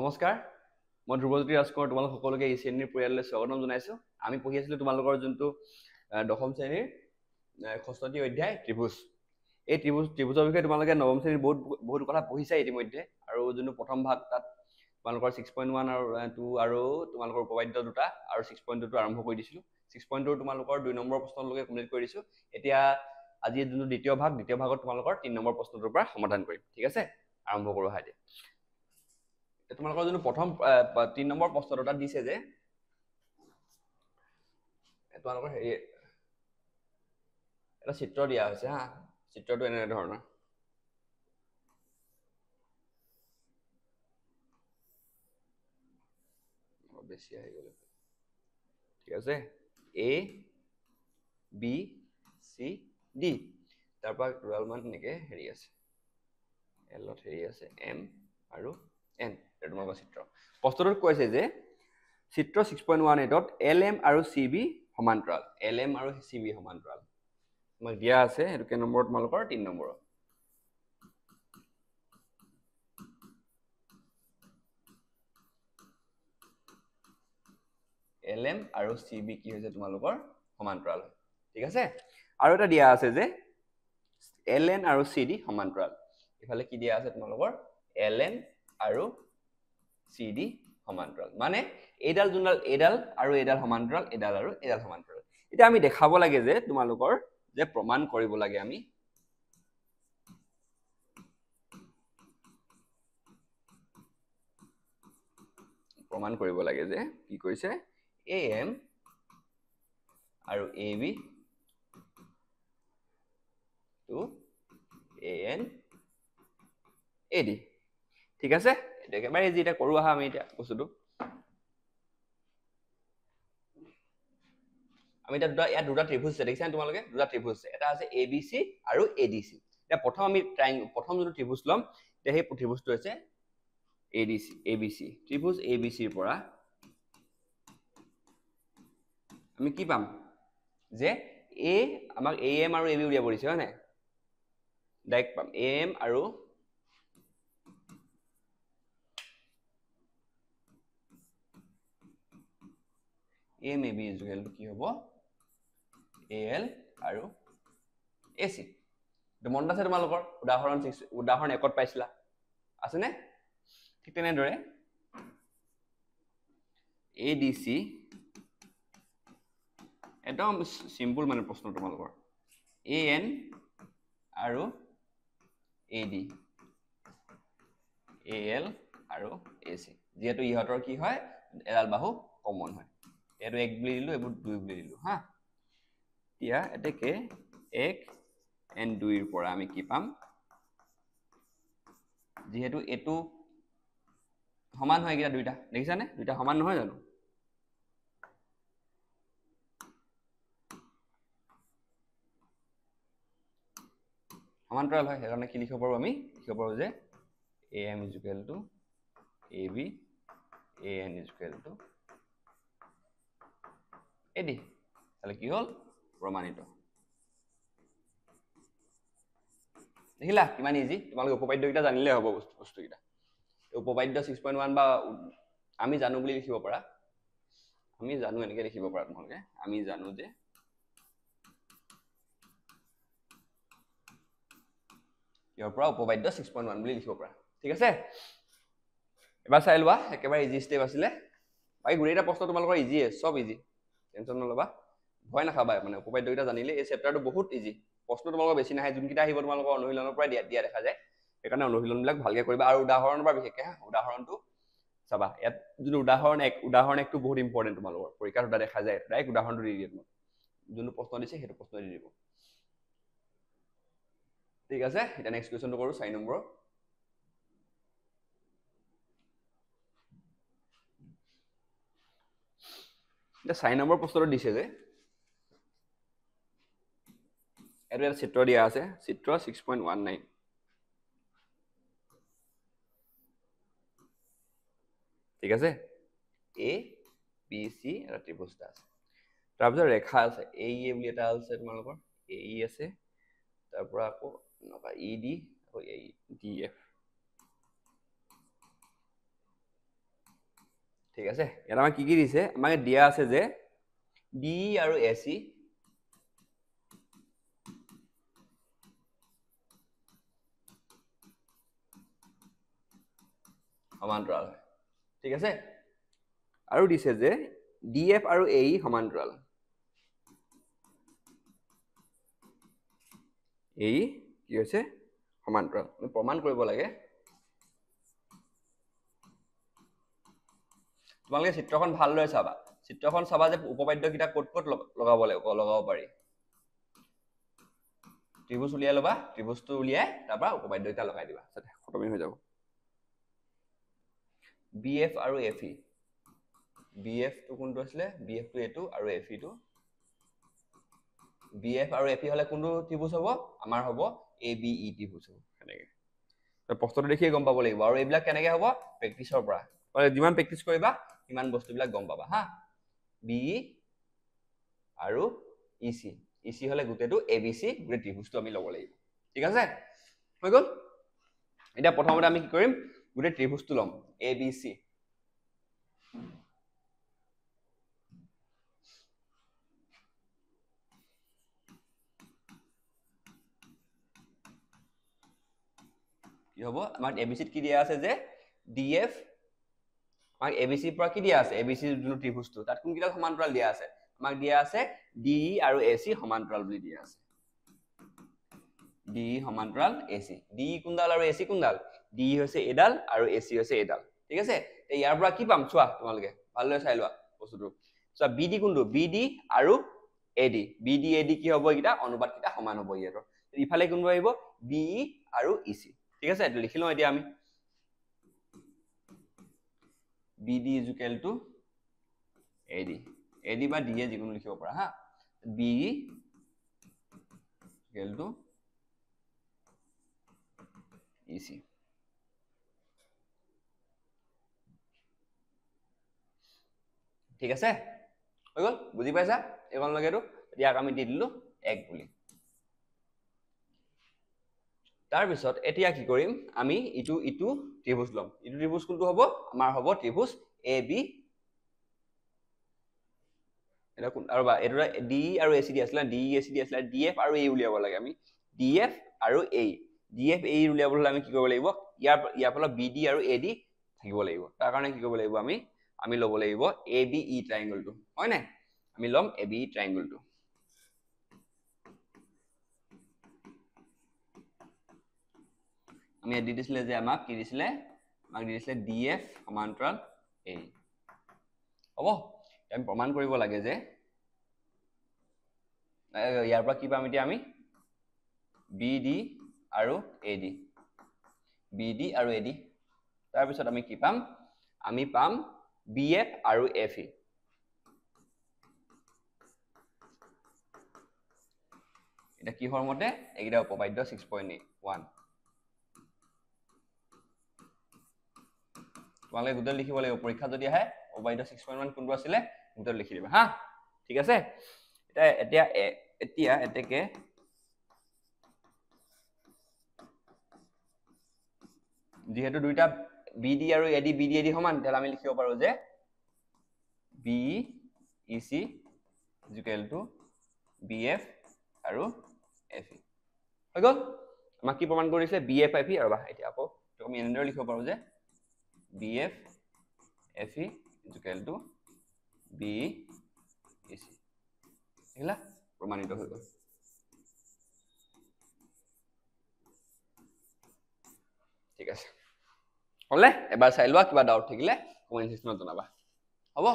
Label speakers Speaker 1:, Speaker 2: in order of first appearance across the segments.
Speaker 1: নমস্কাৰ মই ধ্ৰুৱজ্যোতি ৰাজকুমাৰ তোমালোক সকলোকে এই শ্ৰেণীৰ পৰিয়াললৈ স্বাগতম জনাইছো আমি পঢ়ি আছিলো তোমালোকৰ যোনটো দশম শ্ৰেণীৰ ষষ্ঠটি অধ্যায় ত্ৰিভুজ এই ত্ৰিভুজৰ বিষয়ে তোমালোকে নৱম শ্ৰেণীৰ বহুত কথা পঢ়িছা ইতিমধ্যে আৰু যোনটো প্ৰথম ভাগ তাত তোমালোকৰ 6.1 আৰু 2 আৰু তোমালোকৰ উপবাদ্য দুটা আৰু 6.2 টো আৰম্ভ কৰি দিছিলো 6.2 তোমালোকৰ 2 নম্বৰ প্ৰশ্নলৈকে কমপ্লিট কৰি দিছো এতিয়া আজি যোনটো দ্বিতীয় ভাগত তোমালোকৰ 3 নম্বৰ প্ৰশ্নটোৰ পৰা সমাধান কৰিম ঠিক আছে আৰম্ভ কৰো হাইতে তোমালোকৰ যোনটো প্ৰথম 3 নম্বৰ প্ৰশ্নটো তাত দিছে যে তোমালোকৰ হেৰি এটা চিত্ৰ দিয়া হৈছে হা চিত্ৰটো এনে ধৰণৰ বেছি আহি গ'ল ঠিক আছে A B C D তাৰ পৰা টোটাল মান এনেকে হেৰি আছে L ত হেৰি আছে M আৰু N এটা তোমালোকৰ চিত্ৰ প্ৰশ্নটোত কৈছে যে চিত্ৰ 6.18 ত LM আৰু CB সমান্তৰাল LM আৰু CB সমান্তৰাল তোমাক দিয়া আছে এটো কে নম্বৰ তোমালোকৰ 3 নম্বৰ LM আৰু CB কি হৈছে তোমালোকৰ সমান্তৰাল ঠিক আছে আৰু এটা দিয়া আছে যে LN আৰু CD সমান্তৰাল ইফালে কি দিয়া আছে তোমালোকৰ LN আৰু CD সমান্তৰাল মানে এডাল আৰু এডাল সমান্তৰাল এডাল আৰু এডাল সমান্তৰাল এটা আমি দেখাব লাগে যে তোমালোকৰ যে প্ৰমাণ কৰিব লাগে আমি প্ৰমাণ কৰিব লাগে যে কি কৈছে AM আৰু AB to AN AD ঠিক আছে এটা একেবাৰে যেটা কৰো আহা আমি এটা বস্তুটো আমি এটা দুটা ত্ৰিভুজ আছে দেখিছা তোমালোকে দুটা ত্ৰিভুজ আছে এটা আছে ABC আৰু ADC এটা প্ৰথম আমি প্ৰথম যোনটো ত্ৰিভুজ লম তে সেই ত্ৰিভুজটো আছে ABC ত্ৰিভুজ ABC ৰ পৰা আমি কি পাম যে A আমাক AM আৰু AB উলিয়াব দিছে হয় নাই ডাইৰেক্ট পাম AM আৰু AM AB is equal to কি হ'ব AL আৰু AC তো মনত আছে তোমালোকৰ উদাহৰণ 1ত পাইছিলা আছে নে ঠিক তেনেদৰে ADC একদম সিম্পল মানে প্ৰশ্ন তোমালোকৰ AN আৰু AD AL আৰু AC যেহেতু ইহতৰ কি হয় এডাল বাহু কমন হয় এটো 1 বুলি দিলো এবোৰ 2 বুলি দিলো হা ইয়া এতেকে 1 and 2 ৰ পৰা আমি কি পাম যেহেতু এটো সমান হয় গিয়া দুইটা দেখিছা নে দুইটা সমান নহয় জানো সমান্তৰাল হয় হেৰণে কি লিখিব পাৰো আমি লিখিব পাৰো যে AM is equal to AB AN is equal to AD তাহলে কি হল প্ৰমাণিত দেখিলা কিমান ইজি তোমালোকে উপপাদ্যকিটা জানিলে হ'ব বস্তুকিটা উপপাদ্য 6.1 বা আমি জানো বুলি লিখিব পাৰা আমি জানো এনেকে লিখিব পাৰা তোমালোকে আমি জানো যে ইয়াৰ পৰা উপপাদ্য 6.1 বুলি লিখিব পাৰা ঠিক আছে এবাৰ চাই লোৱা একেবাৰে ইজি স্টেপ আছিলে বাকি গুৰেটা প্ৰশ্ন তোমালোকৰ ইজি সব ইজি টেনচন নলবা ভয় নাখাবা মানে উপপাদ্যকিটা জানিলে এই চেপ্টাৰটো বহুত ইজি প্ৰশ্ন তোমালোকৰ বেছি নাহে যোনকিটা আহিব তোমালোকৰ অনুশীলনৰ পৰা দিয়া দেখা যায় সেইকাৰণে অনুশীলনবিলাক ভালকে কৰিবা আৰু উদাহৰণৰ পৰা বিশেষকৈ উদাহৰণটো চাবা ইয়াত যোনটো উদাহৰণ একটো বহুত ইম্পৰ্টেন্ট তোমালোকৰ পৰীক্ষাত এটা দেখা যায় ডাইৰেক্ট উদাহৰণটো দি দিয়ে তোমাক যোনটো প্ৰশ্ন দিছে সেইটো প্ৰশ্ন দি দিব ঠিক আছে এটা নেক্সট কোৱেশ্চনটো কৰো 4 নম্বৰ এটা 4 নম্বৰ প্ৰশ্নটো দিছে যে এটো এটা চিত্ৰ দিয়া আছে চিত্ৰ 6.19 ঠিক আছে A B C এটা ত্ৰিভুজ আছে তাৰপিছত ৰেখা আছে AE বুলি এটা আছে তোমালোকৰ AE আছে তাৰ পৰা আকৌ ED আৰু DF ঠিক আছে ইয়াত আমাক কি দিছে আমাক দিয়া আছে যে ডি আৰু এসি সমান্তৰাল ঠিক আছে আৰু দিছে যে ডিএফ আৰু এই সমান্তৰাল এই কি হৈছে সমান্তৰাল আমি প্ৰমাণ কৰিব লাগে তোমালোকে চিত্ৰখন ভালদৰে চাবা চিত্ৰখন চাবা যে উপপাদ্য কিটা ক'ত ক'ত লগাব পাৰি ত্ৰিভুজ উলিয়াই লবা ত্ৰিভুজটো উলিয়াই তাৰপৰা উপপাদ্য কিটা লগাই দিবা খতম হৈ যাব BF আৰু FE BF টো কোনটো আছিল BF টো এটো আৰু FE টো BF আৰু FE হলে কোনটো ত্ৰিভুজ হ'ব আমাৰ হ'ব ABE ত্ৰিভুজ হ'ব এনেকে তো প্ৰশ্নটো দেখিয়ে গম পাব লাগিব আৰু এইবিলাক কেনেকে হ'ব প্ৰেক্টিছৰ পৰা যিমান প্ৰেক্টিছ কৰিবা ইমান বস্তুবিলাক গম পাবা হা BE আৰু EC হলে গোটেটো ABC গোটে ত্ৰিভুজটো আমি ল'ব লাগিব ঠিক আছে হৈ গ'ল এতিয়া প্ৰথমতে আমি কি কৰিম গোটে ত্ৰিভুজটো ল'ম ABC কি হ'ব আমাৰ ABC ত কি দিয়া আছে যে DF আমাক ABC পৰা কি দিয়া আছে ABC যোনটো ত্ৰিভুজটো তাত কোন কিটা সমান্তৰাল দিয়া আছে আমাক দিয়া আছে DE আৰু AC সমান্তৰাল বুলি দিয়া আছে DE সমান্তৰাল AC DE কোনডাল আৰু AC কোনডাল DE হৈছে এডাল আৰু AC হৈছে এডাল ঠিক আছে ইয়াৰ পৰা কি পাম চোৱা তোমালোকে ভালদৰে চাই লোৱা বস্তুটো চোৱা BD কোনটো BD আৰু AD BD AD কি হ'ব এইটা অনুপাত কিটা সমান হ'ব ইয়াৰ ইফালে কোনটো আহিব BE আৰু EC ঠিক আছে লিখি লওঁ এতিয়া আমি BD is equal to AD বা DA যিকোনো লিখিব পাৰা হা BE equal to EC ঠিক আছে হৈ গ'ল বুজি পাইছা এইখন লগেটো ইয়াক আমি দি দিলো 1 বুলি তাৰ পিছত এতিয়া কি কৰিম আমি ইটো ত্ৰিভুজ লম ইটো ত্ৰিভুজ কোনটো হ'ব আমাৰ হ'ব ত্ৰিভুজ AB এটা কোন আৰু বা এটা DE আৰু AC দি আছিল DE AC দি আছিল DF আৰু A উলিয়াব লাগে আমি DF আৰু A DF A উলিয়াব হলে আমি কি কৰিব লাগিব ইয়াৰ ফলত BD আৰু AD থাকিব লাগিব তাৰ কাৰণে কি কৰিব লাগিব আমি ল'ব লাগিব ABE ট্ৰায়াঙ্গলটো হয় নাই আমি ল'ম ABE ট্ৰায়াঙ্গলটো আমি দি দিছিলে যে আমাক কি দিছিলে আমাক দি দিছিলে DF সমান্তৰাল A হ'ব আমি প্ৰমাণ কৰিব লাগে যে ইয়াৰ পৰা কি পাম এতিয়া আমি BD আৰু AD BD আৰু AD তাৰ পিছত আমি কি পাম আমি পাম BF আৰু FE এটা কি হৰ মতে এইটা উপপাদ্য 6.1 তোমালোকে গুটেল লিখিব লাগিব পৰীক্ষা যদি আহে উপপাদ্য 6.1 কোনটো আছিল গুটেল লিখি দিবা হা ঠিক আছে এতিয়া এতেকে যেহেতু দুইটা BD আৰু AD সমান তেল আমি লিখিব পাৰো যে BEC is equal to BF আৰু FE হৈ গ'ল আমাক কি প্ৰমাণ কৰিছে BF FE আৰু বা এতিয়া আকৌ আমি এনেদৰে লিখিব পাৰো যে BF FE is equal to BEC এইলা প্ৰমাণিত হৈ গ'ল ঠিক আছে হলে এবাৰ চাই লোৱা কিবা ডাউট থাকিলে কমেন্ট সেকশনত জনাবা হ'ব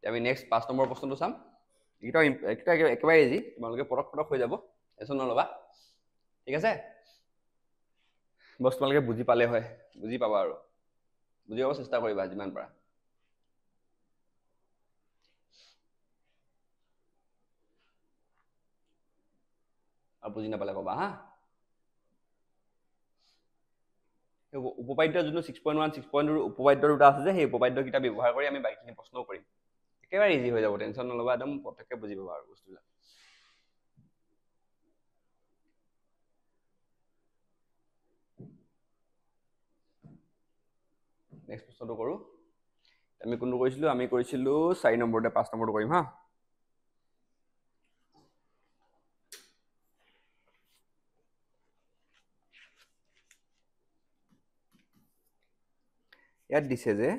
Speaker 1: আমি নেক্সট 5 নম্বৰ প্ৰশ্নটো চাম এটা একেবাৰে ইজি তোমালোকে পৰক হৈ যাব টেনচন নলবা ঠিক আছে বস তোমালোকে বুজি পালে হয় বুজি পাবা আৰু বুজিব চেষ্টা কৰিবা যিমান পাৰা আৰু বুজি নাপালে কবা হা উপপাদ্য যোনটো 6.1 6.2 উপপাদ্য দুটা আছে যে সেই উপপাদ্য কিটা ব্যৱহাৰ কৰি আমি বাকিখিনি প্ৰশ্নও কৰিম একেবাৰে ইজি হৈ যাব টেনচন নলবা একদম পটককে বুজি পাবা আৰু বস্তুবিলাক নেক্সট প্ৰশ্নটো কৰোঁ আমি কোনটো কৰিছিলোঁ আমি কৰিছিলোঁ 4 নম্বৰতে 5 নম্বৰটো কৰিম হা ইয়াত দিছে যে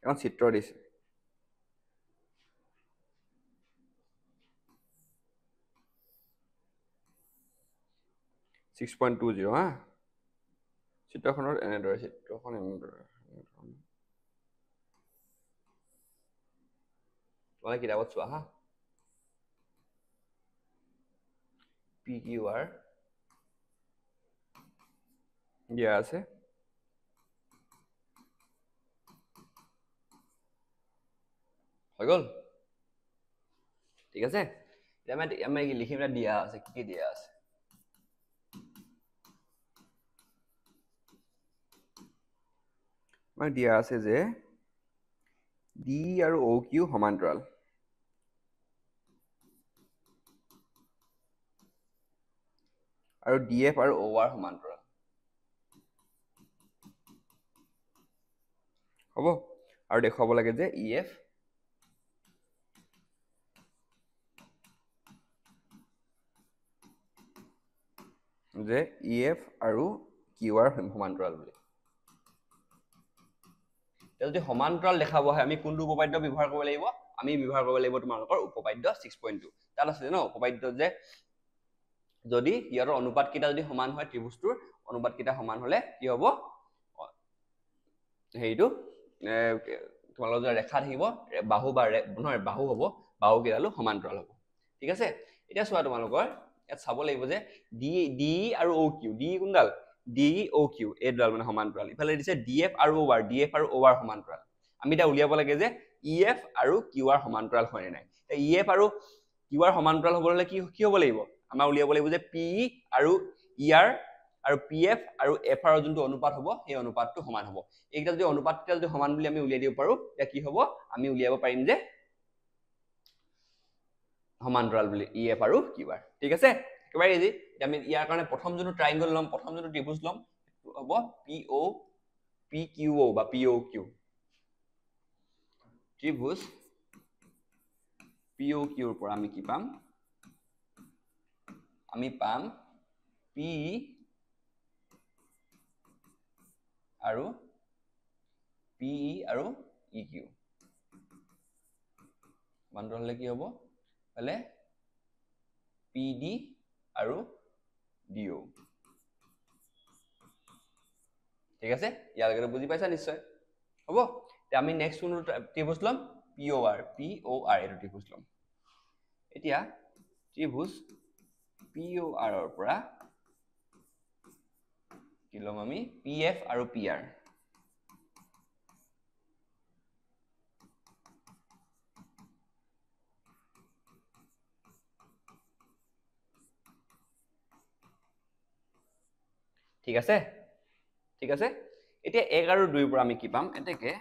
Speaker 1: এখন চিত্ৰ দিছে 6.20 হা চিত্ৰখনৰ এনেদৰে চিত্ৰখন এনেদৰে তোমালোকে কিতাপত চোৱা হা PQR দিয়া আছে হৈ গ'ল ঠিক আছে এতিয়া আমি লিখিম দিয়া আছে কি দিয়া আছে মানে দিয়া আছে যে D আৰু OQ সমান্তৰাল আৰু DF আৰু OR সমান্তৰাল হ'ব আৰু দেখুৱাব লাগে যে EF যে EF আৰু QR সমান্তৰাল বুলি যদি সমান্তৰাল দেখাব হয় আমি কোনটো উপপাদ্য ব্যৱহাৰ কৰিব লাগিব আমি ব্যৱহাৰ কৰিব লাগিব তোমালোকৰ উপপাদ্য 6.2 তাত আছে ন উপপাদ্য যে যদি ইয়াৰ অনুপাত কিটা যদি সমান হয় ত্ৰিভুজটোৰ অনুপাত কিটা সমান হলে কি হ'ব হেইটো তোমালোকৰ যে ৰেখা থাকিব বাহু বা নহয় বাহু হ'ব বাহু কিটালো সমান্তৰাল হ'ব ঠিক আছে এতিয়া চোৱা তোমালোকৰ ইয়াত চাব লাগিব যে D আৰু OQ D কোনডাল DOQ এইডাল মানে সমান্তৰাল ইফালে দিছে DF আৰু OR সমান্তৰাল আমি এটা উলিয়াব লাগে যে EF আৰু QR সমান্তৰাল হয় নাই EF আৰু QR সমান্তৰাল হ'বলৈ কি হ'ব লাগিব আমাৰ উলিয়াব লাগিব যে PE আৰু ER আৰু PF আৰু FR ৰ যোনটো অনুপাত হ'ব সেই অনুপাতটো সমান হ'ব এইটা যদি অনুপাতটা যদি সমান বুলি আমি উলিয়াই দিব পাৰো তেতিয়া কি হ'ব আমি উলিয়াব পাৰিম যে সমান্তৰাল বুলি EF আৰু QR ঠিক আছে একেবাৰে ইজি আমি ইয়াৰ কাৰণে প্ৰথম যোনটো ট্ৰায়াঙ্গল লম প্ৰথম যোনটো ত্ৰিভুজ লম হ'ব PQO বা POQ ত্ৰিভুজ POQ ৰ পৰা আমি কি পাম আমি পাম PE আৰু EQ সমান্তৰাল হলে কি হ'ব হলে PD আৰু DO ঠিক আছে ইয়াৰ লগে বুজি পাইছা নিশ্চয় হ'ব তে আমি নেক্সট কোনটো ত্ৰিভুজ লম POR এইটো ত্ৰিভুজ লম এতিয়া ত্ৰিভুজ POR ৰ পৰা কি লম আমি PF আৰু PR ঠিক আছে এতিয়া 1 আৰু 2 ৰ পৰা আমি কি পাম এতেকে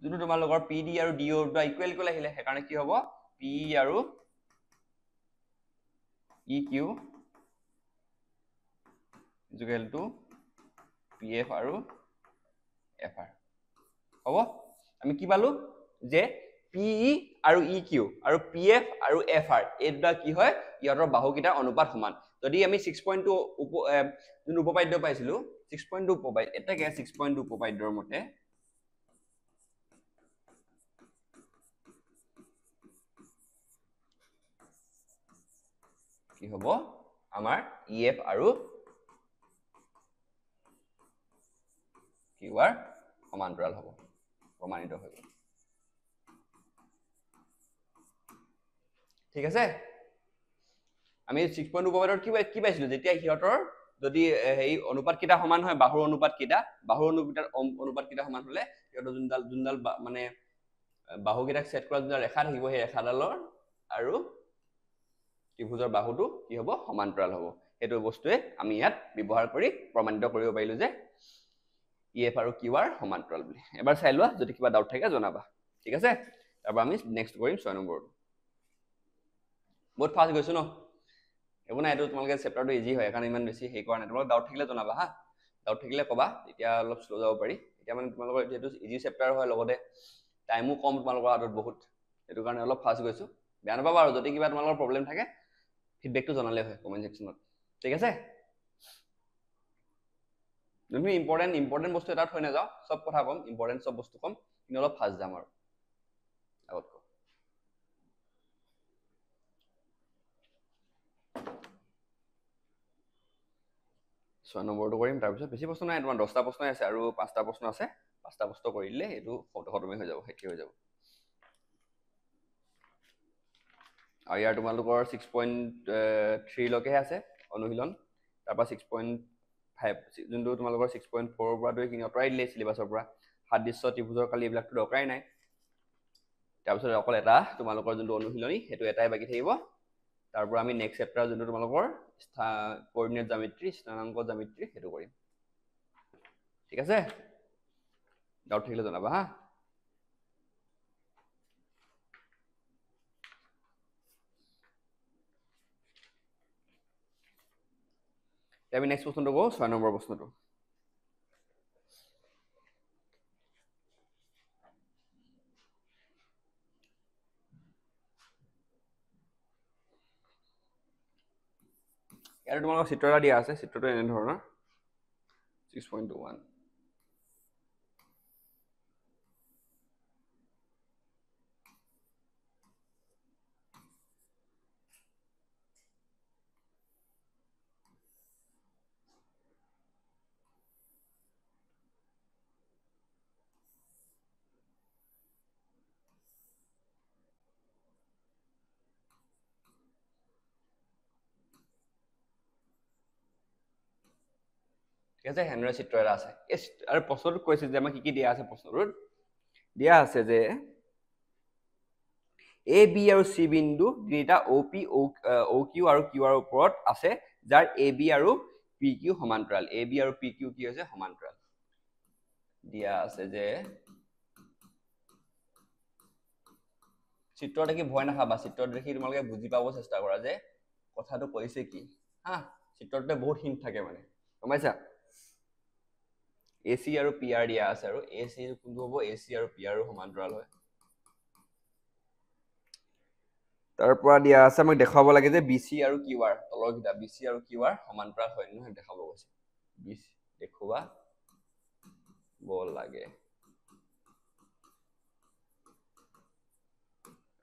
Speaker 1: যোনটো তোমালোকৰ PD আৰু DO ৰ ইকুৱেল আহিলে সেইকাৰণে কি হ'ব PE আৰু EQ ইকুৱেল টু PF আৰু FR হ'ব আমি কি পালো যে PE আৰু EQ আৰু PF আৰু FR এই দুটা কি হয় ইয়াৰ বাহুকিটা অনুপাত সমান যদি আমি 6.2 যোন উপপাদ্য পাইছিলো 6.2 উপপাদ্য এটাকে 6.2 উপপাদ্যৰ মতে কি হ'ব আমাৰ EF আৰু QR সমান্তৰাল হ'ব প্ৰমাণিত হৈ গ'ল ঠিক আছে আমি 6.2 উপপাদ্যৰ কি পাইছিলো যেতিয়া হিয়তৰ যদি এই অনুপাত কিটা সমান হয় বাহুৰ অনুপাত কিটা সমান হলে হিয়তৰ যোনডাল মানে বাহু কিটাক সেট কৰা যোনডাল ৰেখা থাকিব সেই ৰেখাডালৰ আৰু ত্ৰিভুজৰ বাহুটো কি হ'ব সমান্তৰাল হ'ব সেইটো বস্তুৱে আমি ইয়াত ব্যৱহাৰ কৰি প্ৰমাণিত কৰিব পাৰিলো যে EF আৰু QR সমান্তৰাল বুলি এবাৰ চাই লোৱা যদি কিবা ডাউট থাকে জনাবা ঠিক আছে তাৰপৰা আমি নেক্সট কৰিম 6 নম্বৰটো বহুত ফাষ্ট গৈছো ন একো নাই, এইটো তোমালোকে চেপ্টাৰটো ইজি হয়, সেইকাৰণে ইমান বেছি হেৰি কৰা নাই। তোমালোকে ডাউট থাকিলে জনাবা হা, ডাউট থাকিলে ক'বা, তেতিয়া অলপ শ্ল' যাব পাৰি। এতিয়া মানে তোমালোকৰ যিহেতু ইজি চেপ্টাৰ হয়, লগতে টাইমো কম তোমালোকৰ হাতত বহুত, সেইটো কাৰণে অলপ ফাষ্ট গৈছোঁ। বেয়া নাপাবা আৰু, যদি কিবা তোমালোকৰ প্ৰব্লেম থাকে ফিডবেকটো জনালে হয় কমেণ্ট ছেকশ্যনত, ঠিক আছে? তুমি ইম্পৰ্টেণ্ট বস্তু এটা থৈ নাযাওঁ, চব কথা ক'ম, ইম্পৰ্টেণ্ট চব বস্তু ক'ম, কিন্তু অলপ ফাষ্ট যাম আৰু আগতকৈ। 6 নম্বৰটো কৰিম, তাৰপিছত বেছি প্ৰশ্ন নাই, তোমাৰ 10টা প্ৰশ্নই আছে আৰু 5টা প্ৰশ্ন আছে। 5টা প্ৰশ্ন কৰি দিলে এইটো খতমেই হৈ যাব, শেষেই হৈ যাব। আৰু ইয়াৰ তোমালোকৰ 6.3লৈকেহে আছে অনুশীলন, তাৰপৰা 6.5 যোনটো তোমালোকৰ 6.4ৰ পৰাটো এইখিনি আঁতৰাই দিলে চিলেবাছৰ পৰা। সাদৃশ্য, ত্ৰিভুজৰ কালি এইবিলাকতো দৰকাৰাই নাই। তাৰপিছত অকল এটা তোমালোকৰ যোনটো অনুশীলনী, সেইটো এটাই বাকী থাকিব। তাৰ পৰা আমি নেক্সট চেপ্টাৰ যোনটো তোমালোকৰ কোঅৰ্ডিনেট জ্যামিতি, স্থানাংক জ্যামিতি, সেইটো কৰিম, ঠিক আছে? ডাউট থাকিলে জনাবা হা। আমি নেক্সট প্ৰশ্নটো কওঁ, 6 নম্বৰ প্ৰশ্নটো। ইয়াৰ তোমালোকৰ চিত্ৰ এটা দিয়া আছে, চিত্ৰটো এনেধৰণৰ 6.21। ঠিক আছে, হেনৰে চিত্ৰ এটা আছে। আৰু প্ৰশ্নটোত কৈছে যে আমাক কি দিয়া আছে, প্ৰশ্নটোত দিয়া আছে যে এ বি আৰু চি বিন্দু তিনিটা অ' পি অ' কিউ আৰু কিউ আৰ ওপৰত আছে, যাৰ এ বি আৰু পি কিউ সমান্তৰাল। এ বি আৰু পি কিউ কি হৈছে, সমান্তৰাল। দিয়া আছে যে, চিত্ৰ দেখি ভয় নাখাবা, চিত্ৰ দেখি তোমালোকে বুজি পাব চেষ্টা কৰা যে কথাটো কৈছে কি হা। চিত্ৰটোতে বহুত হিণ্ট থাকে মানে, গম পাইছা? এ চি আৰু পি আৰ দিয়া আছে, আৰু এ চি কোনটো হ'ব, এ চি আৰু পি আৰ সমান্তৰাল হয়। তাৰ পৰা দিয়া আছে আমাক দেখাব লাগে যে বি চি আৰু কিউ আৰ, তলৰ কেইটা বি চি আৰু কিউ আৰ সমান্তৰাল হয় নহয়, দেখাব গৈছে। দেখুৱাব লাগে,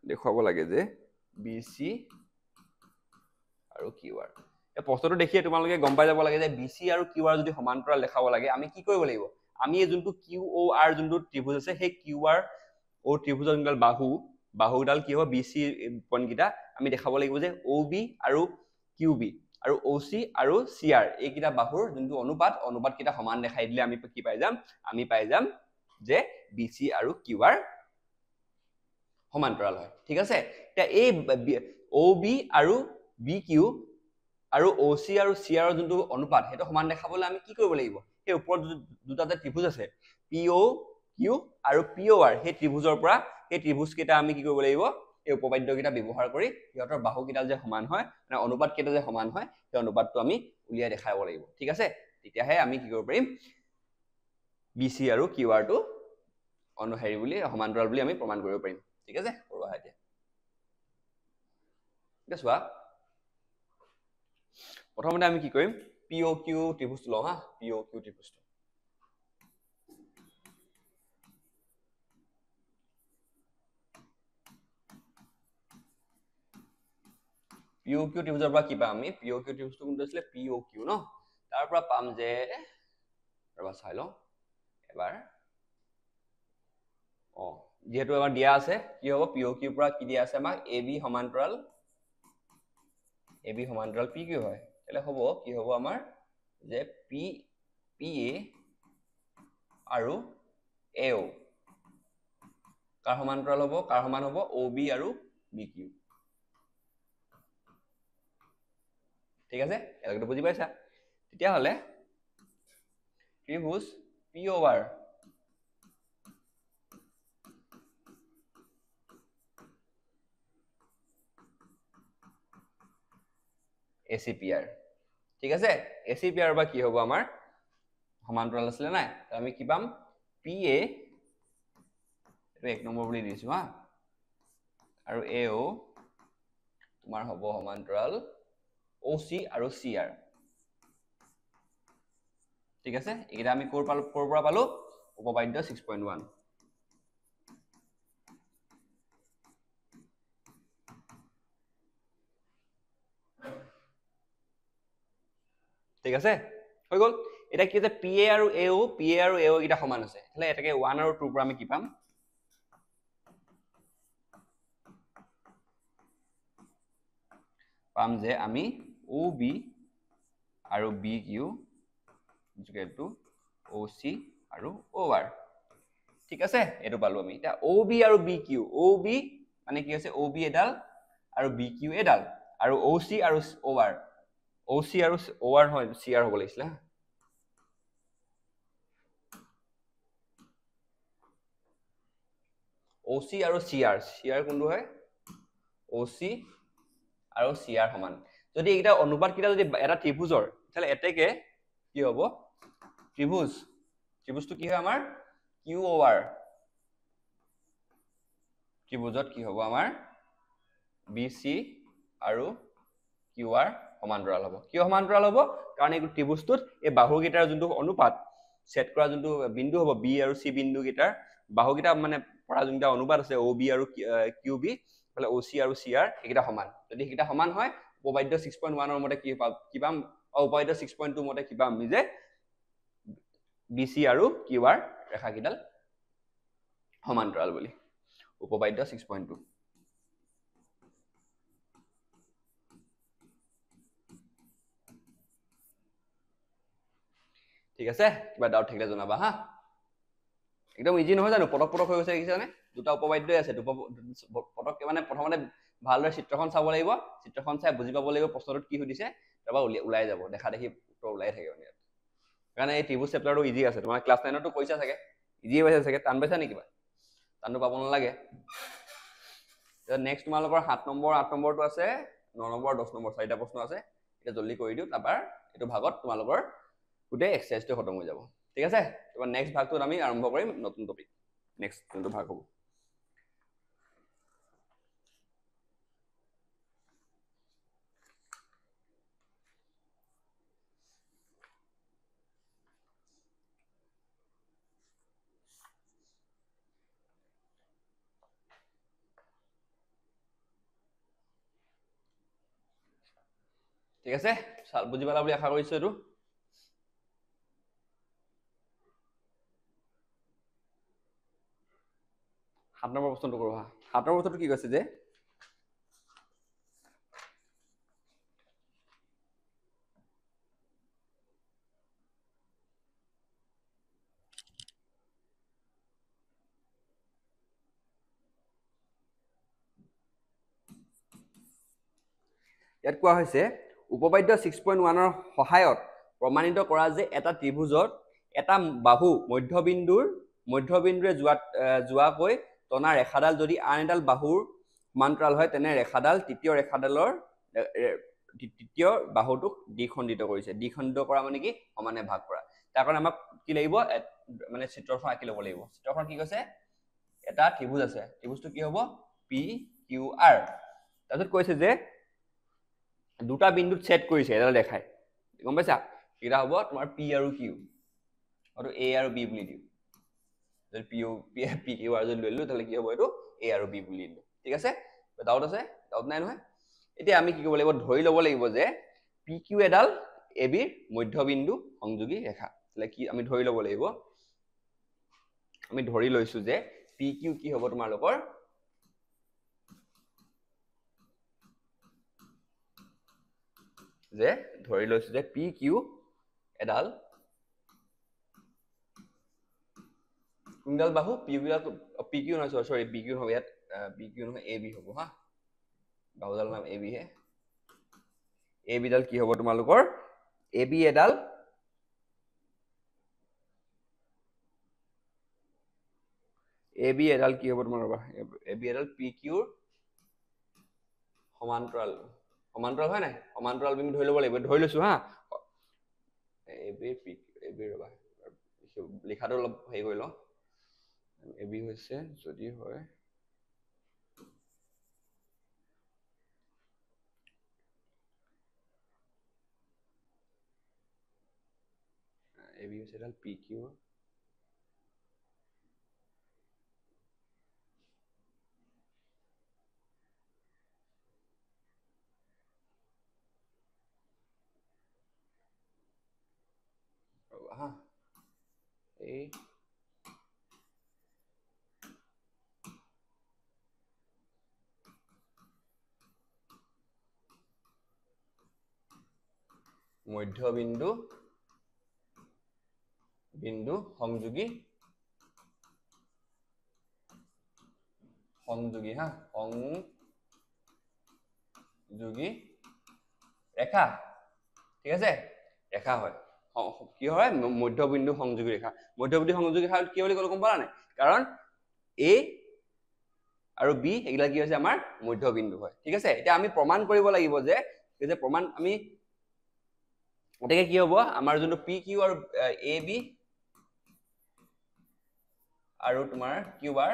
Speaker 1: দেখুৱাব লাগে যে বি চি আৰু কিউ আৰ। এই প্ৰশ্নটো দেখিয়ে তোমালোকে গম পাই যাব লাগে যে বি চি আৰু কিউ আৰ যদি সমান্তৰাল দেখাব লাগে, আমি কি কৰিব লাগিব? আমি এই যোনটো কিউ অ আৰ যোনটো ত্ৰিভুজ আছে, সেই কিউ আৰ অ ত্ৰিভুজৰ যোনডাল বাহুডাল কি হ'ব, বি চি পইণ্টকেইটা আমি দেখাব লাগিব যে অ বি আৰু কিউ বি আৰু অ চি আৰু চি আৰ, এইকেইটা বাহুৰ যোনটো অনুপাতকেইটা সমান দেখাই দিলে আমি কি পাই যাম? আমি পাই যাম যে বি চি আৰু কিউ আৰ সমান্তৰাল হয়, ঠিক আছে? এতিয়া এই অ বি আৰু বি কিউ আৰু অ চি আৰু চি আৰৰ যোনটো অনুপাত, সেইটো সমান দেখাবলৈ আমি কি কৰিব লাগিব? সেই ওপৰত দুটা যে ত্ৰিভুজ আছে, পি অ কিউ আৰু পি অ আৰ, সেই ত্ৰিভুজৰ পৰা সেই ত্ৰিভুজ কেইটা আমি কি কৰিব লাগিব? এই উপপাদ্য কেইটা ব্যৱহাৰ কৰি সিহঁতৰ বাহু কেইটা যে সমান হয়, মানে অনুপাত কেইটা যে সমান হয়, সেই অনুপাতটো আমি উলিয়াই দেখাব লাগিব, ঠিক আছে? তেতিয়াহে আমি কি কৰিব পাৰিম? বি চি আৰু কিউ আৰটো হেৰি বুলি সমান্তৰাল বুলি আমি প্ৰমাণ কৰিব পাৰিম, ঠিক আছে? কৰোঁ আহা এতিয়া। এতিয়া চোৱা, প্ৰথমতে আমি কি কৰিম? পি অ কিউ ত্ৰিভুজটো লওঁ হা, পি অ কিউ ত্ৰিভুজটো। পি অ কিউ ত্ৰিভুজৰ পৰা কি পাম আমি? পি অ কিউ ত্ৰিভুজটো কোনটো আছিলে? পি অ কিউ ন? তাৰ পৰা পাম যে, ৰবা চাই লওঁ এবাৰ, যিহেতু আমাৰ দিয়া আছে, কি হ'ব? পি অ কিউৰ পৰা কি দিয়া আছে আমাক? এ বি সমান্তৰাল পি কিউ হয়। তেতিয়াহ'লে হ'ব কি হ'ব আমাৰ? যে পি এ আৰু এ অ কাৰ সমান্তৰাল হ'ব? কাৰ সমান হ'ব? অ বি আৰু বি কিউ, ঠিক আছে? এতিয়ালৈকে বুজি পাইছা? তেতিয়াহ'লে ত্ৰিভুজ পি অ আৰ ACPR ঠিক আছে ACPR বা কি হ'ব আমাৰ সমান্তৰাল আছিল নাই আমি কি পাম PA এটো 1 নম্বৰ বুলি দিছো হা আৰু AO তোমাৰ হ'ব সমান্তৰাল OC আৰু CR ঠিক আছে এটা আমি কোৰ পৰা পালো উপপাদ্য 6.1 ঠিক আছে হৈ গল এটা কি আছে PA আৰু AO এটা সমান আছে তাহলে এটাকে 1 আৰু 2 পৰা আমি কি পাম পাম যে আমি OB আৰু BQ ইকুৱেল টু OC আৰু OR ঠিক আছে এটো পালো আমি এটা OB আৰু BQ OB মানে কি আছে OB এডাল আৰু BQ এডাল আৰু OC আৰু OR OC আৰু OR হয় CR হ'ব লাগিছিল OC আৰু CR কোনটো হয় OC আৰু CR সমান যদি এটা অনুপাত কিটা যদি এটা ত্ৰিভুজৰ তাহলে এতেকে কি হ'ব ত্ৰিভুজটো কি হয় আমাৰ QOR ত্ৰিভুজত কি হ'ব আমাৰ BC আৰু QR সমান্তৰাল হ'ব কিয় সমান্তৰাল হ'ব কাৰণ এই ত্ৰিভুজটোত এই বাহুকেইটাৰ যোনটো অনুপাত সেট কৰা যোনটো বিন্দু হ'ব B আৰু C বিন্দু কেইটাৰ বাহুকেইটা মানে পৰা যোনটা অনুপাত আছে OB আৰু QB মানে OC আৰু CR এইকেইটা সমান যদি এইকেইটা সমান হয় উপপাদ্য 6.1 ৰ মতে কি পাম উপপাদ্য 6.2 মতে কি পাম আমি যে BC আৰু QR ৰেখা কিডাল সমান্তৰাল বুলি উপপাদ্য 6.2 ঠিক আছে কিবা ডাউট থাকিলে জনাবা হা একদম ইজি নহয় জানো পটক হৈ গৈছে দেখিছানে দুটা উপপাদ্যই আছে পটক মানে প্ৰথমতে ভালদৰে চিত্ৰখন চাব লাগিব চিত্ৰখন চাই বুজি পাব লাগিব প্ৰশ্নটোত কি সুধিছে তাৰপৰা ওলাই যাব দেখা দেখি উত্তৰ ওলাই থাকে মানে কাৰণ এই ত্ৰিভুজ চেপ্টাৰটো ইজি আছে তোমাৰ ক্লাছ 9 তো কৈছা চাগে ইজি হৈছে চাগে টান পাইছা নেকি কিবা টানটো পাব নালাগে নেক্সট তোমালোকৰ 7 নম্বৰ 8 নম্বৰটো আছে 9 নম্বৰ 10 নম্বৰ চাৰিটা প্ৰশ্ন আছে এটা জলদি কৰি দিও তাৰপৰা এটো ভাগত তোমালোকৰ গোটেই এক্সাৰসাইজটো খতম হৈ যাব ঠিক আছে এবাৰ নেক্সট ভাগটোত আমি আৰম্ভ কৰিম নতুন টপিক নেক্সট যোনটো ভাগ হ'ব ঠিক আছে বুজি পালা বুলি আশা কৰিছো এটো 7 নম্বৰ প্ৰশ্নটো কৰো হা 7 নম্বৰ প্ৰশ্নটো কি কৈছে যে ইয়াত কোৱা হৈছে উপপাদ্য 6.1 ৰ সহায়ত প্ৰমাণিত কৰা যে এটা ত্ৰিভুজত এটা বাহু মধ্যবিন্দুৰে যোৱাকৈ টনা ৰেখাডাল যদি আন এডাল বাহুৰ সমান্তৰাল হয় তেনে ৰেখাডাল তৃতীয় বাহুটোক দ্বিখণ্ডিত কৰিছে দ্বিখণ্ডিত কৰা মানে কি সমানে ভাগ কৰা তাৰ কাৰণে আমাক কি লাগিব মানে চিত্ৰখন আঁকি ল'ব লাগিব চিত্ৰখন কি কৈছে এটা ত্ৰিভুজ আছে ত্ৰিভুজটো কি হ'ব PQR তাৰপিছত কৈছে যে দুটা বিন্দুত সেট কৰিছে এডাল দেখাই গম পাইছা কিটা হ'ব তোমাৰ P আৰু Q আৰু A আৰু B বুলি দিও যদি PQ আৰু যদি লৈলো তাহলে কি হ'ব এটো A আৰু B বুলি দিলো ঠিক আছে ডাউট নাই নহয় এতিয়া আমি কি কৰিব লাগিব ধৰি ল'ব লাগিব যে PQ এডাল AB ৰ মধ্যবিন্দু সংযোগী ৰেখা তাহলে কি আমি ধৰি ল'ব লাগিব আমি ধৰি লৈছো যে PQ কি হ'ব তোমালোকৰ যে ধৰি লৈছো যে PQ এডাল কোনডাল বাহু PQ নহয় সৰি BQ নহয় ইয়াত BQ নহয় AB হ'ব হা বাহুডাল নাম AB হে AB ডাল কি হ'ব তোমালোকৰ AB এডাল কি হ'ব তোমাৰ AB এডাল PQ ৰ সমান্তৰাল সমান্তৰাল হয় নাই সমান্তৰাল বিন্দু ধৰি ল'ব লাগিব ধৰি লৈছো হা এবি ৰবা লিখাটো অলপ হেৰি কৰি লওঁ এবি হৈছে যদি হয় এবি হৈছে এডাল পি কিউ হা এই মধ্যবিন্দু বিন্দু সংযোগী হা সংযোগী ৰেখা ঠিক আছে ৰেখা হয় কি হয় মধ্যবিন্দু সংযোগী ৰেখা মধ্যবিন্দু সংযোগী ৰেখা কি বুলি ক'লো গম পালা নাই কাৰণ এ আৰু বি এগুলা কি হৈছে আমাৰ মধ্যবিন্দু হয় ঠিক আছে এতিয়া আমি প্ৰমাণ কৰিব লাগিব যে প্ৰমাণ আমি গতিকে কি হ'ব আমাৰ যোনটো পি কিউ আৰু এ বি আৰু তোমাৰ কিউ আৰ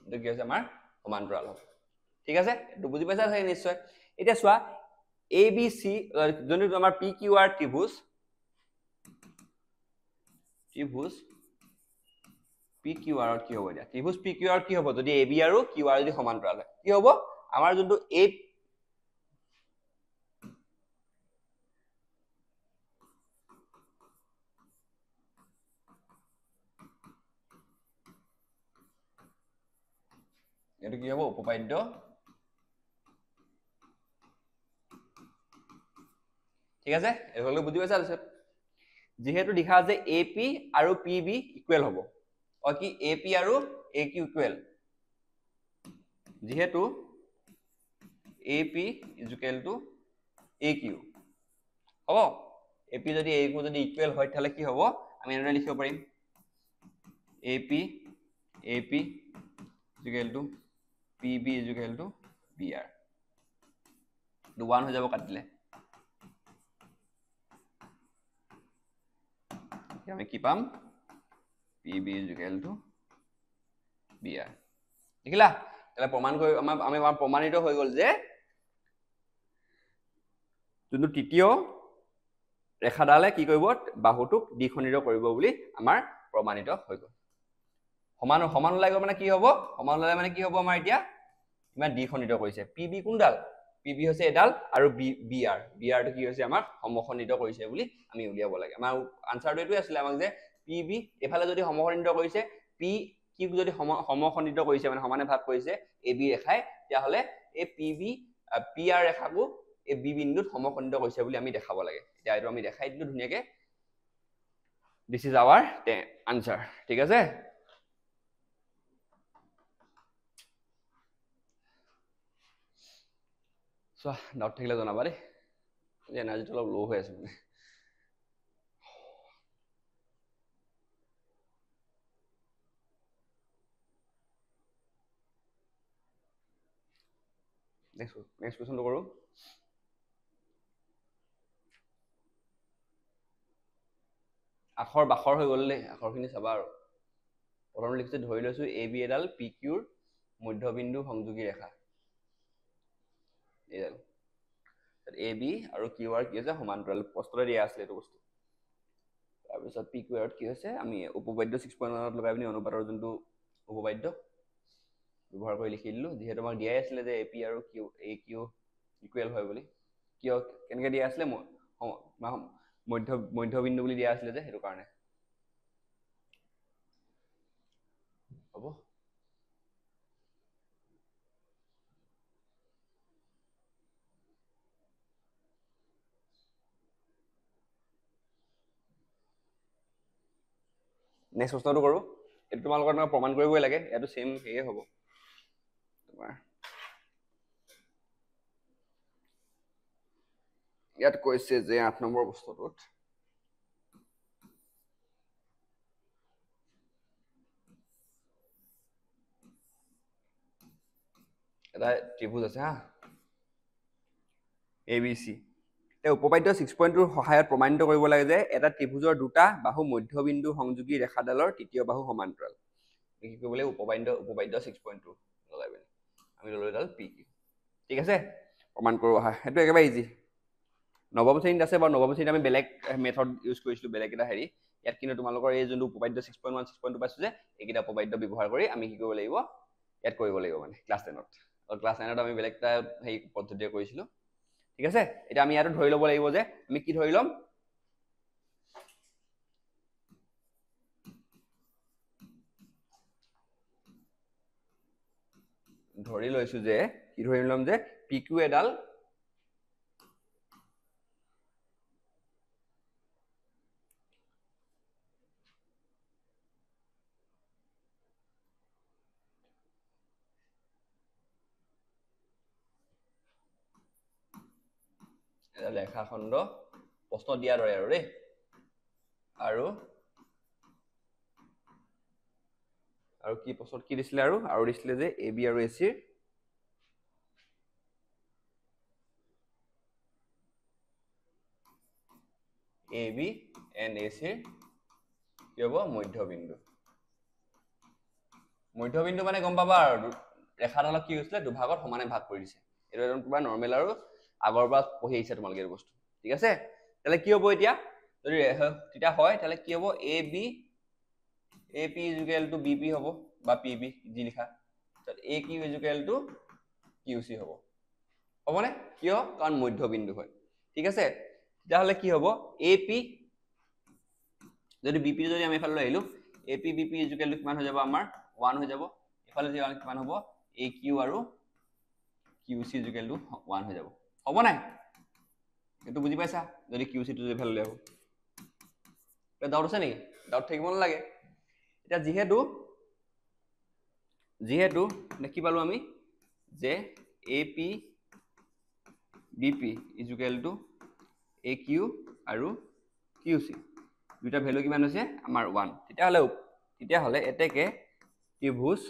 Speaker 1: এইটো কি হৈছে আমাৰ সমান্তৰাল হ'ব ঠিক আছে এইটো বুজি পাইছা চাগে নিশ্চয় এতিয়া চোৱা এ বি চি যোনটো আমাৰ পি কিউ আৰ ত্ৰিভুজ পি কিউ আৰত কি হ'ব এতিয়া ত্ৰিভুজ পি কিউ আৰত কি হ'ব যদি এ বি আৰু কিউ আৰ যদি সমান্তৰাল হয় কি হ'ব আমাৰ যোনটো এ এইটো কি হ'ব উপপাদ্য ঠিক আছে এইগুলো বুঝি পাইছা যেহেতু দেখা আছে এ পি আৰু পি বি ইকুৱেল হ'ব কি এ পি আৰু এ কিউ ইকুৱেল যেহেতু A P equal to A Q হ'ব এ পি যদি এ কিউ যদি ইকুৱেল হয় তাহলে কি হ'ব আমি এনেদৰে লিখিব পাৰিম A P equal to P B equal to B R 1 হৈ যাব কাটিলে আমি কি পাম PB ইকুৱেল টু BR দেখিলা তাহলে প্ৰমাণ কৰি আমি প্ৰমাণিত হৈ গল যে যোনটো তৃতীয় ৰেখাডালে কি কৰিব বাহুটোক দ্বিখণ্ডিত কৰিব বুলি আমাৰ প্ৰমাণিত হৈ গল সমান সমান ওলাই গল মানে কি হ'ব সমান ওলাই মানে কি হ'ব আমাৰ এতিয়া ইমান দ্বিখণ্ডিত কৰিছে PB কোনডাল PB হৈছে এডাল আৰু BR টো কি হৈছে আমাৰ সমখণ্ডিত কৰিছে বুলি আমি উলিয়াব লাগে আমাৰ আনসাৰটো এটোই আছিল আমাক যে PB এফালে যদি সমখণ্ডিত কৰিছে P কিউ যদি সমখণ্ডিত কৰিছে মানে সমানে ভাগ কৰিছে AB ৰেখাই তেতিয়াহলে এই PB PR ৰেখাকো এই B বিন্দুত সমখণ্ডিত কৰিছে বুলি আমি দেখাব লাগে এতিয়া এইটো আমি দেখাই দিলো ধুনিয়াকে দিস ইজ आवर আনসাৰ ঠিক আছে সো ডাউট থাকিলে জনাবা দেই এনাৰ্জিটো অলপ লো হৈ আছে মানে next question to কৰো আখৰ বাখৰ হৈ গল আখৰখিনি চাবা আৰু প্ৰথম লিখিছে ধৰি লৈছো AB এডাল PQ ৰ মধ্যবিন্দু সংযোগী ৰেখা এডাল AB আৰু QR কি আছে সমান্তৰাল প্ৰশ্নতে দিয়া আছে এইটো বস্তু তাৰ পিছত PQR কি হৈছে আমি উপপাদ্য 6.1 লগাই পিনি অনুপাতৰ যোনটো উপপাদ্য ব্যৱহাৰ কৰি লিখি দিলো যেহেতু আমাক দিয়াই আছিল যে AP আৰু AQ ইকুৱেল হয় বুলি কিয় কেনেকৈ দিয়া আছিল মধ্যবিন্দু বুলি দিয়া আছিল যে হেতু কাৰণে হ'ব নেক্সট প্ৰশ্নটো কৰো এটো তোমালোকৰ না প্ৰমাণ কৰিবই লাগে এটো সেম হেয়ে হ'ব তোমাৰ ইয়াত কৈছে যে 8 নম্বৰ প্ৰশ্নটোত এটা ত্ৰিভুজ আছে হা ABC এই উপপাদ্য 6.2 সহায়ত প্ৰমাণিত কৰিব লাগে যে এটা ত্ৰিভুজৰ দুটা বাহু মধ্যবিন্দু সংযোগী ৰেখাডালৰ তৃতীয় বাহু সমান্তৰাল কি কৰিব লাগে উপপাদ্য 6.2 লগাই আমি ললো এডাল PQ ঠিক আছে প্ৰমাণ কৰো আহা এটো একেবাৰে ইজি নৱম শ্ৰেণীত আছে বা নৱম শ্ৰেণীত আমি বেলেগ মেথড ইউজ কৰিছিলো বেলেগ এটা হেৰি ইয়াত কিন্তু তোমালোকৰ এই যোনটো উপপাদ্য 6.1 6.2 পাইছো যে এইকেইটা উপপাদ্য ব্যৱহাৰ কৰি আমি কি কৰিব লাগিব ইয়াত কৰিব লাগিব মানে ক্লাছ 10ত আৰু ক্লাছ 9ত আমি বেলেগ এটা হেৰি পদ্ধতিৰে কৰিছিলো ঠিক আছে এটা আমি ইয়াত ধৰি ল'ব লাগিব যে আমি কি ধৰি লম ধৰি লৈছো যে কি ধৰি লম যে PQ এডাল লেখাখণ্ড প্ৰশ্ন দিয়াৰ দৰে আৰু দেই আৰু কি প্ৰশ্নত কি দিছিলে আৰু দিছিলে যে AB আৰু AC AB and AC কি হ'ব মধ্যবিন্দু মানে গম পাবা আৰু ৰেখাডালক কি হৈছিলে দুভাগত সমানে ভাগ কৰি দিছে এটা একদম পুৰা নৰমাল আৰু আগৰ পৰা পঢ়ি আহিছে তোমালোকে এই বস্তু ঠিক আছে তাহলে কি হ'ব এতিয়া যদি তিতা হয় তাহলে কি হ'ব AP = BP হ'ব বা PB যি লিখা তাত AQ = QC হ'ব হ'বনে কিয় কাৰণ মধ্যবিন্দু হয় ঠিক আছে তাহলে কি হ'ব AP যদি BP যদি আমি এফালে লৈ আহিলো AP BP = কিমান হৈ যাব আমাৰ 1 হৈ যাব এফালে যে কিমান হ'ব AQ আৰু QC = 1 হৈ যাব হ'ব নাই এটো বুজি পাইছা যদি QC টো যে ভ্যালু লেও এটা ডাউট আছে নেকি ডাউট থাকিব নালাগে এটা যেহেতু কি পালো আমি যে AP BP = AQ আৰু QC দুটা ভ্যালু কিমান হৈছে আমাৰ 1 তেতিয়া হলে এতেকে ত্ৰিভুজ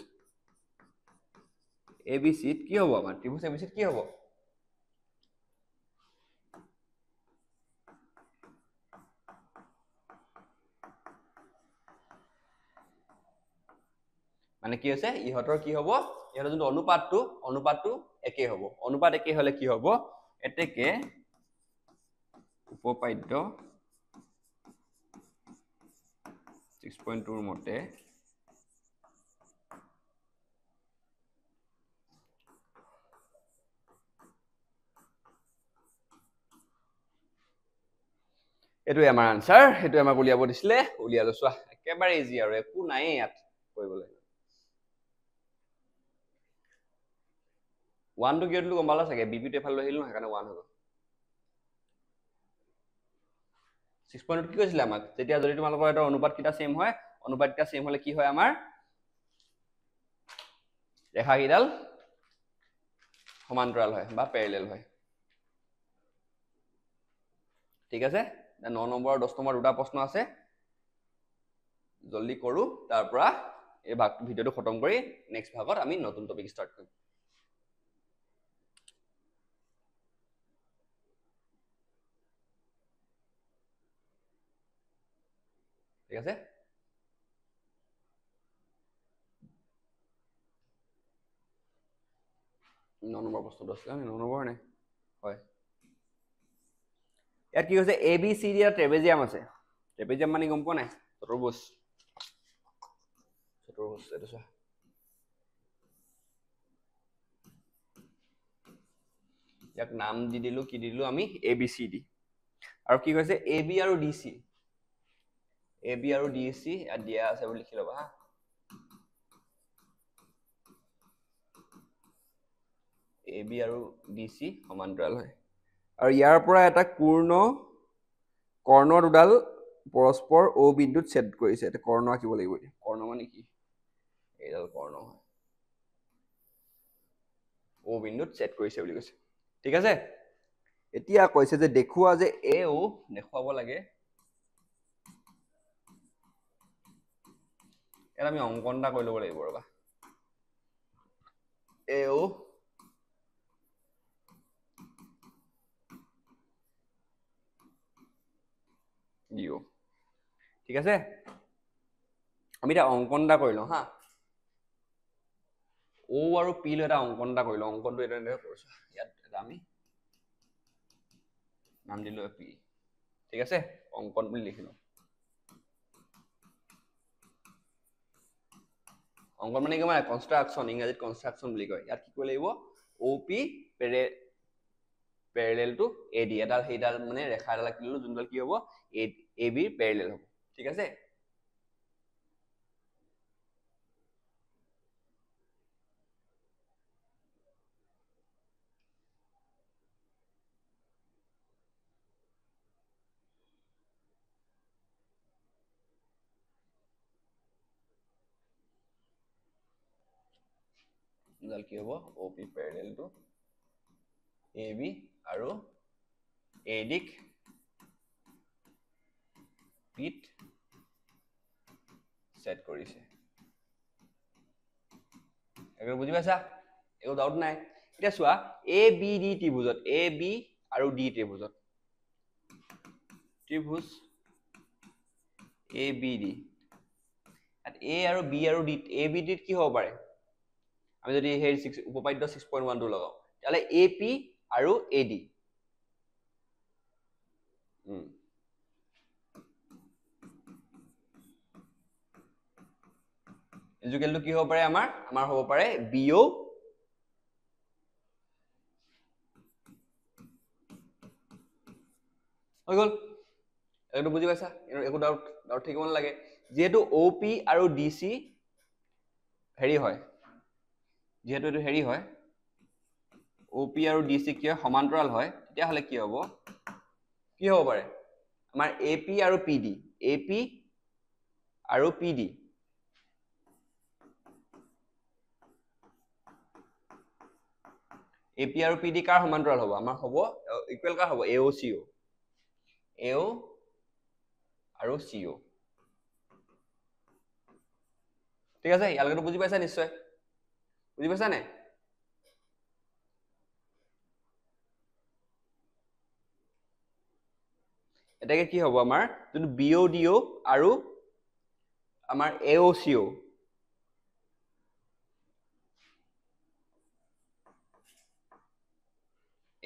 Speaker 1: ABC কি হ'ব আমাৰ ত্ৰিভুজ ABC কি হ'ব মানে কি আছে ইহতৰ কি হ'ব ইহতৰ যোনটো অনুপাতটো একে হ'ব অনুপাত একে হলে কি হ'ব এতেকে উপপাদ্য 6.2 মতে এটোই আমাৰ আনসাৰ এটো আমাক উলিয়াব দিছিলে উলিয়ালো চোৱা একেবাৰে ইজি আৰু একো নাই ইয়াত কৰিবলৈ 1 টো কিয়টো গম পালা চাগে BP টো এফালে লৈ আহিলো সেইকাৰণে 1 হ'ব 6.2 কি কৈছিলে আমাক যেতিয়া যদি তোমালোকৰ এটা অনুপাত কিটা সেম হয় অনুপাত কিটা সেম হলে কি হয় আমাৰ ৰেখা কিডাল সমান্তৰাল হয় বা প্যাৰেলাল হয় ঠিক আছে 9 নম্বৰ আৰু 10 নম্বৰ দুটা প্ৰশ্ন আছে জলদি কৰো তাৰ পৰা এই ভাগ ভিডিওটো খতম কৰি নেক্সট ভাগত আমি নতুন টপিক ষ্টাৰ্ট কৰিম ঠিক আছে 9 নম্বৰ প্ৰশ্নটো আছে 9 নম্বৰ নে হয় ইয়াত কি হৈছে ABCD এটা ট্ৰেপেজিয়াম আছে ট্ৰেপেজিয়াম মানে গম পোৱা নাই চতুৰ্ভুজ এটো চোৱা ইয়াক নাম দি দিলো কি দিলো আমি ABCD আৰু কি কৈছে AB আৰু DC ইয়াত দিয়া আছে বুলি লিখি লবা হা AB আৰু DC সমান্তৰাল হয় আৰু ইয়াৰ পৰা এটা কৰ্ণ দুডাল পৰস্পৰ O বিন্দুত ছেদ কৰিছে এটা কৰ্ণ আঁকিব লাগিব এতিয়া কৰ্ণ মানে কি এইডাল কৰ্ণ হয় O বিন্দুত ছেদ কৰিছে বুলি কৈছে ঠিক আছে এতিয়া কৈছে যে দেখুৱা যে AO দেখুৱাব লাগে এটা আমি অংকন এটা কৰি ল'ব লাগিব ৰবা AO ঠিক আছে আমি এটা অঙ্কন এটা কৰি লওঁ হা O আৰু P লৈ এটা অঙ্কন এটা কৰি লওঁ অঙ্কনটো এটা এনেকৈ কৰিছো ইয়াত এটা আমি নাম দিলো P ঠিক আছে অঙ্কন বুলি লিখি লওঁ অঙ্কন মানে কি মানে কনস্ট্ৰাকশন ইংৰাজীত কনস্ট্ৰাকশন বুলি কয় ইয়াত কি কৰিব লাগিব OP প্যাৰেলাল টু AD এডাল সেইডাল মানে ৰেখা এডাল আঁকি ললো যোনডাল কি হ'ব AB প্যাৰেলাল হ'ব ঠিক আছে যোনডাল কি হ'ব OP প্যাৰেলাল টু AB আৰু AD পিট সেট কৰিছে একো বুজি পাইছা একো ডাউট নাই এটা চোৱা ABD ত্ৰিভুজত AB আৰু D ত্ৰিভুজত ত্ৰিভুজ ABD at A আৰু B আৰু D ABD কি হ'ব পাৰে আমি যদি হেৰি উপপাদ্য 6.12 লগাও তাহলে AP আৰু AD ইজুকেলটো কি হ'ব পাৰে আমাৰ হ'ব পাৰে BO হৈ গল একটু বুজি পাইছা একো ডাউট থাকিব নালাগে যেহেতু OP আৰু DC হেৰি হয় যেহেতু এটো হেৰি হয় OP আৰু DC কি হয় সমান্তৰাল হয় তেতিয়া হলে কি হ'ব পাৰে আমাৰ AP আৰু PD AP আৰু PD AP আৰু PD কাৰ সমান্তৰাল হ'ব আমাৰ হ'ব ইকুৱেল কাৰ হ'ব AOCO AO আৰু CO ঠিক আছে ইয়ালৈকে বুজি পাইছা নিশ্চয় বুজি পাইছা নে এটাকে কি হ'ব আমাৰ যোনটো BODO আৰু আমাৰ AOCO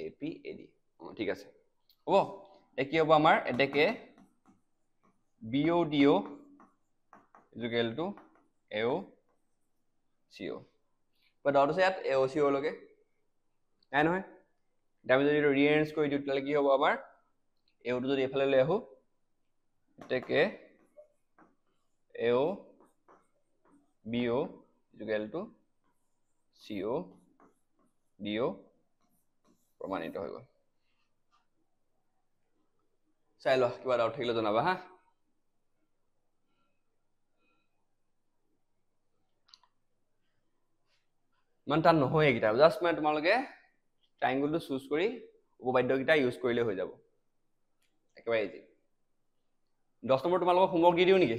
Speaker 1: APAD ঠিক আছে হ'ব কি হ'ব আমাৰ এটাকে BODO ইকুৱেল টু AOCO বা ডাউট আছে ইয়াত AOCO লগে নাই নহয় আমি যদি ৰিএৰেঞ্জ কৰি দিওঁ তাহলে কি হ'ব আমাৰ AO টো যদি এফালে লৈ আহো এটাকে AO BO equal to CO DO প্ৰমাণিত হৈ গ'ল চাই লোৱা কিবা ডাউট থাকিলে জনাবা হা মান টান নহয় এইকেইটা জাষ্ট মানে তোমালোকে ট্ৰায়াঙ্গলটো চুজ কৰি উপপাদ্যকেইটা ইউজ কৰিলে হৈ যাব একেবাৰে ইজি 10 নম্বৰ তোমালোকক হোমৱৰ্ক দি দিও নেকি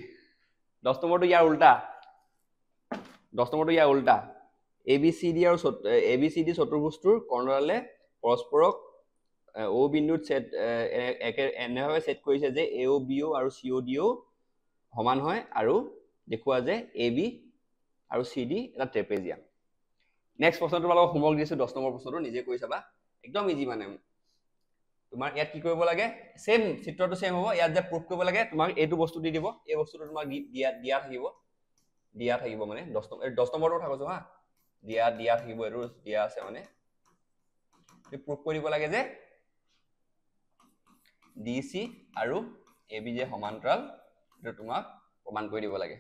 Speaker 1: 10 নম্বৰটো ইয়াৰ উল্টা 10 নম্বৰটো ইয়াৰ উল্টা ABCD আৰু ABCD চতুৰ্ভুজটোৰ কৰ্ণডালে পৰস্পৰক O বিন্দুত সেট এনেভাবে সেট কৰিছে যে AOBO আৰু CODO সমান হয় আৰু দেখুৱা যে AB আৰু CD এটা ট্ৰেপেজিয়াম নেক্সট প্ৰশ্নটো তোমালোকক হোমৱৰ্ক দিছো 10 নম্বৰ প্ৰশ্নটো নিজে কৰি চাবা একদম ইজি মানে তোমাৰ ইয়াত কি কৰিব লাগে সেম চিত্ৰটো সেম হ'ব ইয়াত যে প্ৰুফ কৰিব লাগে তোমাক এইটো বস্তু দি দিব এই বস্তুটো তোমাক দিয়া থাকিব মানে 10 নম্বৰটো কথা কৈছো হা দিয়া থাকিব এটো দিয়া আছে মানে এই প্ৰুফ কৰিব লাগে যে DC আৰু AB যে সমান্তৰাল এটো তোমাক প্ৰমাণ কৰি দিব লাগে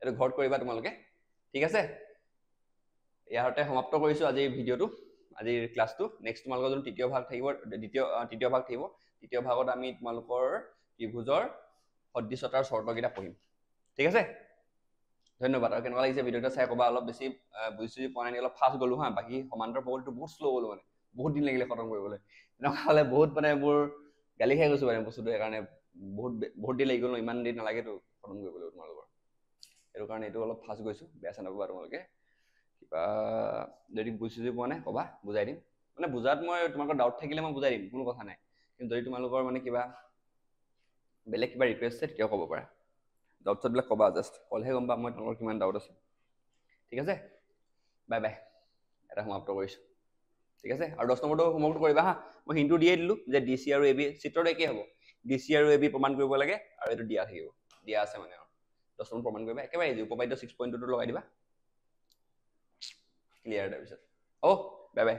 Speaker 1: এটো ঘৰত কৰিবা তোমালোকে ঠিক আছে ইয়াতে সমাপ্ত কৰিছো আজি ভিডিওটো আজিৰ ক্লাসটো নেক্সট তোমালোকৰ যোন তৃতীয় ভাগ থাকিব তৃতীয় ভাগ থাকিব তৃতীয় ভাগত আমি তোমালোকৰ ত্ৰিভুজৰ সদৃশতাৰ শৰ্তকেইটা পঢ়িম ঠিক আছে ধন্যবাদ আৰু কেনেকুৱা লাগিছে ভিডিওটা চাই কবা অলপ বেছি বুজিছো পোৱা নাই অলপ ফাষ্ট গলো হা বাকি সমান্তৰ প্ৰগতিটো বহুত স্লো গলো মানে বহুত দিন লাগিলে খতম কৰিবলৈ নহলে বহুত মানে মোৰ গালি খাই গৈছো মানে বস্তুটো কাৰণে বহুত দিন লাগি গ'ল ইমান দিন নালাগেতো খতম কৰিবলৈ তোমালোকৰ এটো কাৰণে এটো অলপ ফাষ্ট গৈছো বেয়া নাপাবা তোমালোকে কিবা যদি বুজি পোৱা নাই কবা বুজাই দিম মানে বুজাত মই তোমালোকৰ ডাউট থাকিলে মই বুজাই দিম কোনো কথা নাই কিন্তু যদি তোমালোকৰ মানে কিবা বেলেগ কিবা ৰিকুৱেষ্ট আছে তেতিয়াও ক'ব পাৰা ডাউটছবিলাক ক'বা জাষ্ট ক'লেহে গম পাম মই তোমালোকৰ কিমান ডাউট আছে ঠিক আছে বাই বাই এটা সমাপ্ত কৰিছোঁ ঠিক আছে আৰু 10 নম্বৰটো হোমৱৰ্কটো কৰিবা হা মই হিণ্টটো দিয়ে দিলোঁ যে ডি চি আৰু এ বি চিত্ৰটো একেই হ'ব ডি চি আৰু এ বি প্ৰমাণ কৰিব লাগে আৰু এইটো দিয়া থাকিব দিয়া আছে মানে আৰু 10 নম্বৰ প্ৰমাণ কৰিবা একেবাৰে ইজি উপপাদ্য 6.2 লগাই দিবা ক্লিয়াৰ তাৰপিছত বাই বাই